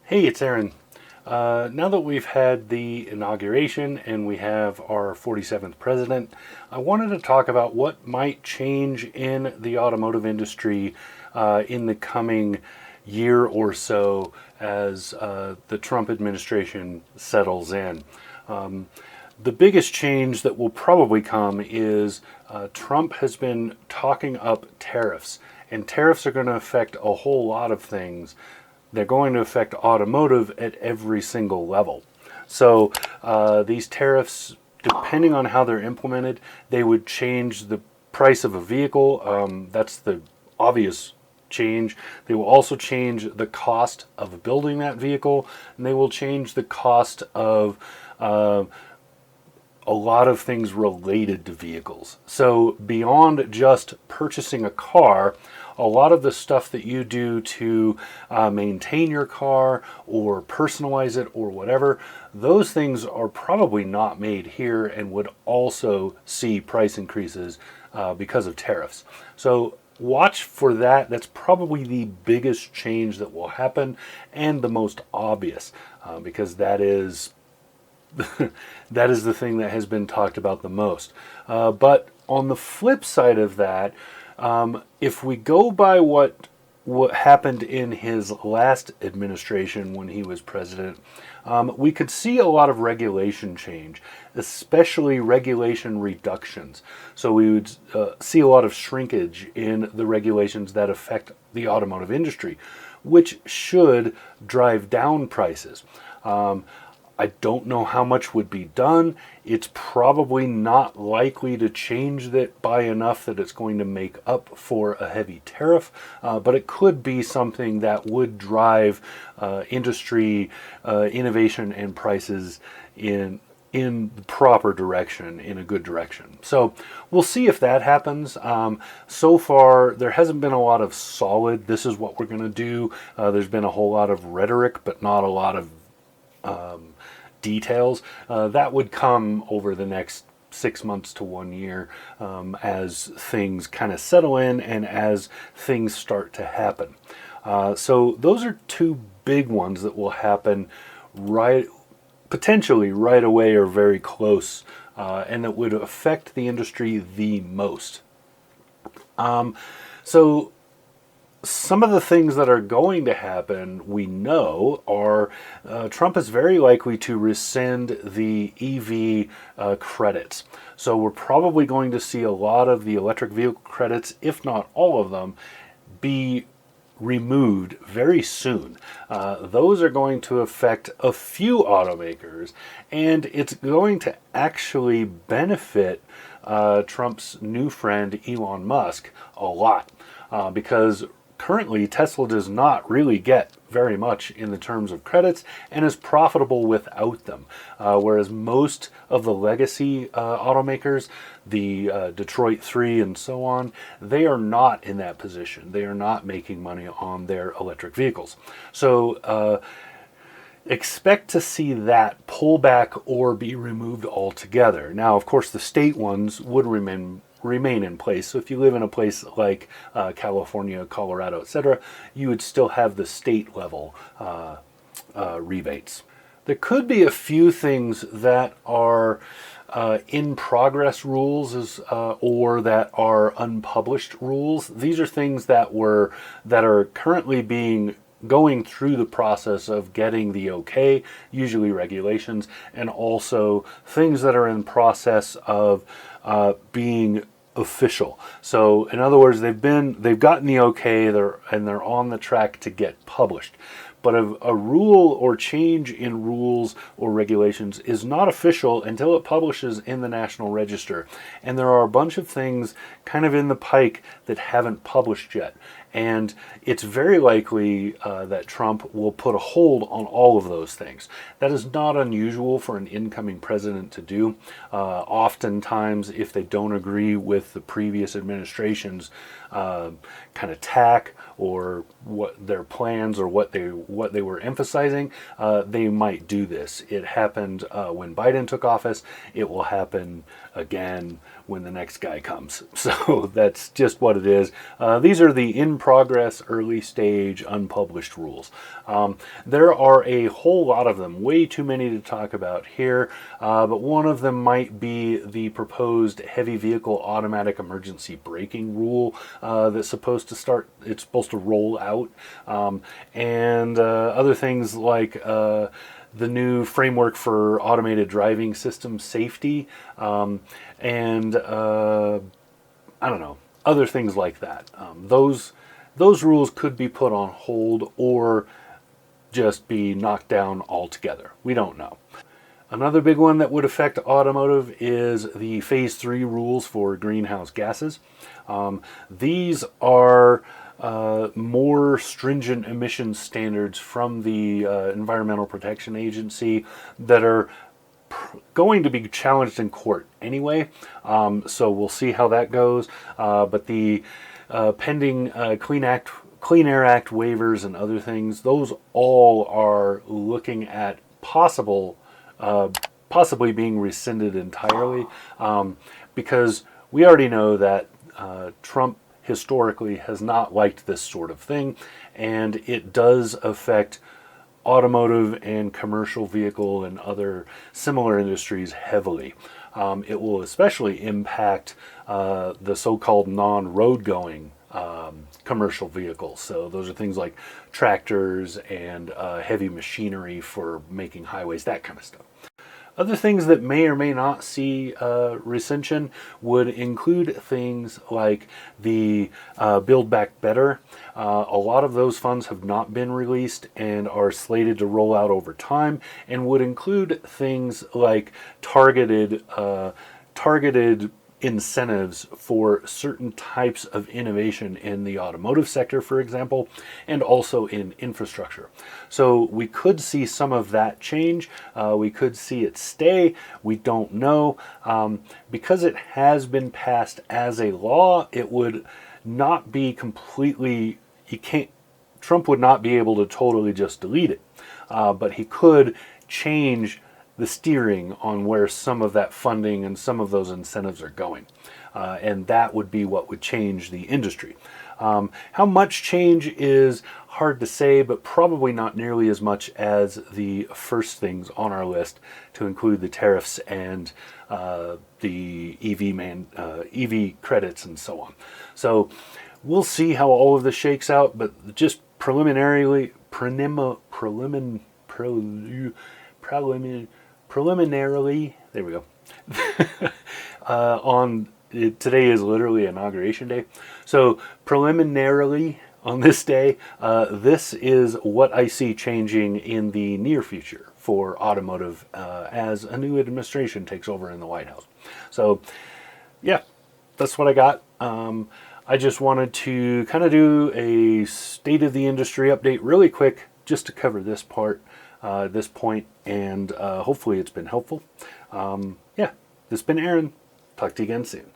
Hey, it's Aaron. Now that we've had the inauguration and we have our 47th president, I wanted to talk about what might change in the automotive industry in the coming year or so as the Trump administration settles in. The biggest change that will probably come is Trump has been talking up tariffs, and tariffs are going to affect a whole lot of things. They're going to affect automotive at every single level. So these tariffs, depending on how they're implemented, they would change the price of a vehicle. That's the obvious change. They will also change the cost of building that vehicle, and they will change the cost of a lot of things related to vehicles. So beyond just purchasing a car, a lot of the stuff that you do to maintain your car or personalize it or whatever, those things are probably not made here and would also see price increases because of tariffs. So watch for that. That's probably the biggest change that will happen and the most obvious because that is that is the thing that has been talked about the most. But on the flip side of that, if we go by what happened in his last administration when he was president, we could see a lot of regulation change, especially regulation reductions. So we would see a lot of shrinkage in the regulations that affect the automotive industry, which should drive down prices. I don't know how much would be done. It's probably not likely to change that by enough that it's going to make up for a heavy tariff, but it could be something that would drive industry innovation and prices in the proper direction, in a good direction. So we'll see if that happens. So far, there hasn't been a lot of solid, this is what we're going to do. There's been a whole lot of rhetoric, but not a lot of details. That would come over the next 6 months to 1 year as things kind of settle in and as things start to happen. So those are two big ones that will happen potentially right away or very close, and that would affect the industry the most. So some of the things that are going to happen, we know, are Trump is very likely to rescind the EV credits. So we're probably going to see a lot of the electric vehicle credits, if not all of them, be removed very soon. Those are going to affect a few automakers, and it's going to actually benefit Trump's new friend Elon Musk a lot because currently, Tesla does not really get very much in the terms of credits and is profitable without them. Whereas most of the legacy automakers, the Detroit 3 and so on, they are not in that position. They are not making money on their electric vehicles. So expect to see that pull back or be removed altogether. Now, of course, the state ones would remain in place. So if you live in a place like California, Colorado, etc., you would still have the state level rebates. There could be a few things that are in progress rules or that are unpublished rules. These are things that are currently going through the process of getting the okay, usually regulations, and also things that are in process of being official. So in other words, they've gotten the okay, they're on the track to get published. But a rule or change in rules or regulations is not official until it publishes in the National Register. And there are a bunch of things kind of in the pike that haven't published yet. And it's very likely that Trump will put a hold on all of those things. That is not unusual for an incoming president to do. Oftentimes, if they don't agree with the previous administration's kind of tack or what their plans or what they were emphasizing, they might do this. It happened when Biden took office. It will happen again when the next guy comes. So that's just what it is. These are the in-progress, early-stage, unpublished rules. There are a whole lot of them, way too many to talk about here, but one of them might be the proposed heavy vehicle automatic emergency braking rule that's supposed to roll out, and other things like the new framework for automated driving system safety, and I don't know, other things like that. Those rules could be put on hold or just be knocked down altogether. We don't know. Another big one that would affect automotive is the Phase 3 rules for greenhouse gases. These are more stringent emission standards from the Environmental Protection Agency that are going to be challenged in court anyway. So we'll see how that goes. But the pending Clean Air Act waivers and other things, those all are looking at possibly being rescinded entirely, because we already know that Trump historically has not liked this sort of thing, and it does affect automotive and commercial vehicle and other similar industries heavily. It will especially impact the so-called non-road going commercial vehicles. So those are things like tractors and heavy machinery for making highways, that kind of stuff. Other things that may or may not see rescission would include things like the Build Back Better. A lot of those funds have not been released and are slated to roll out over time, and would include things like targeted incentives for certain types of innovation in the automotive sector, for example, and also in infrastructure. So we could see some of that change. We could see it stay. We don't know. Because it has been passed as a law, it would not be completely, Trump would not be able to totally just delete it. But he could change the steering on where some of that funding and some of those incentives are going. And that would be what would change the industry. How much change is hard to say, but probably not nearly as much as the first things on our list, to include the tariffs and the EV credits and so on. So we'll see how all of this shakes out, but just preliminarily, there we go. Today is literally Inauguration Day. So preliminarily on this day, this is what I see changing in the near future for automotive as a new administration takes over in the White House. So yeah, that's what I got. I just wanted to kind of do a state of the industry update really quick, just to cover this part, this point, and hopefully it's been helpful. Yeah, this has been Aaron. Talk to you again soon.